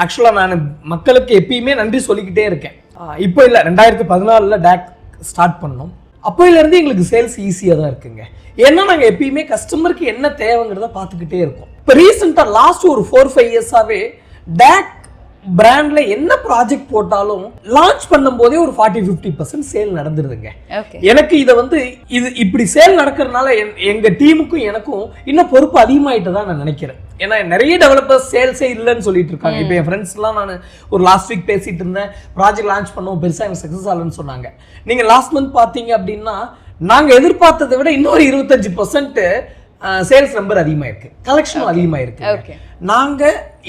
ஆக்சுவலாக நான் மக்களுக்கு எப்பயுமே நன்றி சொல்லிக்கிட்டே இருக்கேன். இப்போ இல்லை, 2014 டேக் ஸ்டார்ட் பண்ணோம். அப்போயிலேருந்து எங்களுக்கு சேல்ஸ் ஈஸியாக தான் இருக்குங்க. ஏன்னா நாங்கள் எப்பயுமே கஸ்டமருக்கு என்ன தேவைங்கிறத பார்த்துக்கிட்டே இருக்கோம். இப்போ ரீசெண்டாக லாஸ்ட் ஒரு 4-5 இயர்ஸாகவே டேக் பிராண்ட்ல என்ன ப்ராஜெக்ட் போட்டாலும் லான்ச் பண்ணும் போதே ஒரு 40-50% சேல் நடந்துருதுங்க. எனக்கு இதை இது இப்படி சேல் நடக்கிறதுனால எங்க டீமுக்கும் எனக்கும் இன்னும் பொறுப்பு அதிகமாயிட்டு தான் நான் நினைக்கிறேன். ஏன்னா நிறைய டெவலப்பர்ஸ் சேல்ஸே இல்லைன்னு சொல்லிட்டு இருக்காங்க. இப்போ என் ஃப்ரெண்ட்ஸ்லாம் நான் ஒரு லாஸ்ட் வீக் பேசிட்டு இருந்தேன், ப்ராஜெக்ட் லான்ச் பண்ணோம், பெருசாக எனக்கு சக்ஸஸ் ஆகலன்னு சொன்னாங்க. நீங்க லாஸ்ட் மந்த் பார்த்தீங்க அப்படின்னா நாங்க எதிர்பார்த்ததை விட இன்னொரு 25% சேல்ஸ் நம்பர் அதிகமாக இருக்கு, கலெக்ஷனும் அதிகமாக இருக்கு. நாங்க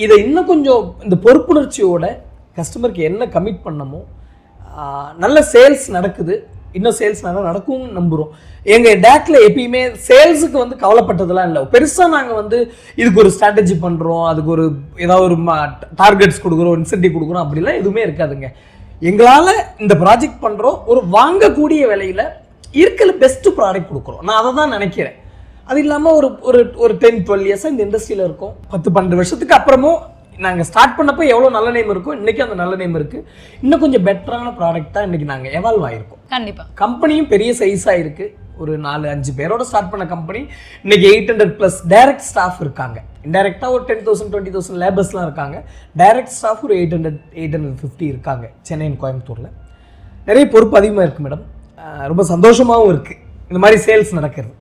இதை இன்னும் கொஞ்சம் இந்த பொறுப்புணர்ச்சியோட கஸ்டமருக்கு என்ன கமிட் பண்ணமோ நல்ல சேல்ஸ் நடக்குது, இன்னும் சேல்ஸ் நல்லா நடக்கும்னு நம்புகிறோம். எங்கள் டேக்ல எப்பயுமே சேல்ஸுக்கு கவலைப்பட்டதெல்லாம் இல்லை. பெருசாக நாங்கள் இதுக்கு ஒரு ஸ்ட்ராட்டஜி பண்ணுறோம், அதுக்கு ஒரு ஏதாவது ஒரு டார்கெட்ஸ் கொடுக்குறோம், இன்சென்டிவ் கொடுக்குறோம், அப்படிலாம் எதுவுமே இருக்காதுங்க. எங்களால் இந்த ப்ராஜெக்ட் பண்ணுறோம், ஒரு வாங்கக்கூடிய விலையில் இருக்கிற பெஸ்ட்டு ப்ராடக்ட் கொடுக்குறோம். நான் அதை தான் நினைக்கிறேன். அது இல்லாமல் ஒரு 10-12 இயர்ஸாக இந்த இண்டஸ்ட்ரியில் இருக்கோம். 10-12 வருஷத்துக்கு அப்புறமும் நாங்கள் ஸ்டார்ட் பண்ணப்போ எவ்வளோ நல்ல நேம் இருக்கும், இன்றைக்கி அந்த நல்ல நேம் இருக்குது. இன்னும் கொஞ்சம் பெட்டரான ப்ராடக்டாக இன்றைக்கி நாங்கள் எவால்வ் ஆகிருக்கோம். கண்டிப்பாக கம்பெனியும் பெரிய சைஸாக இருக்குது. ஒரு 4-5 பேரோட ஸ்டார்ட் பண்ண கம்பெனி இன்றைக்கி 800+ டைரக்ட் ஸ்டாஃப் இருக்காங்க. இன்டைரக்டாக ஒரு 10,000-20,000 லேபர்ஸ்லாம் இருக்காங்க. டைரக்ட் ஸ்டாஃப் ஒரு 800-850 இருக்காங்க சென்னை, கோயம்புத்தூரில். நிறைய பொறுப்பு அதிகமாக இருக்குது மேடம். ரொம்ப சந்தோஷமாகவும் இருக்குது இந்த மாதிரி சேல்ஸ் நடக்கிறது.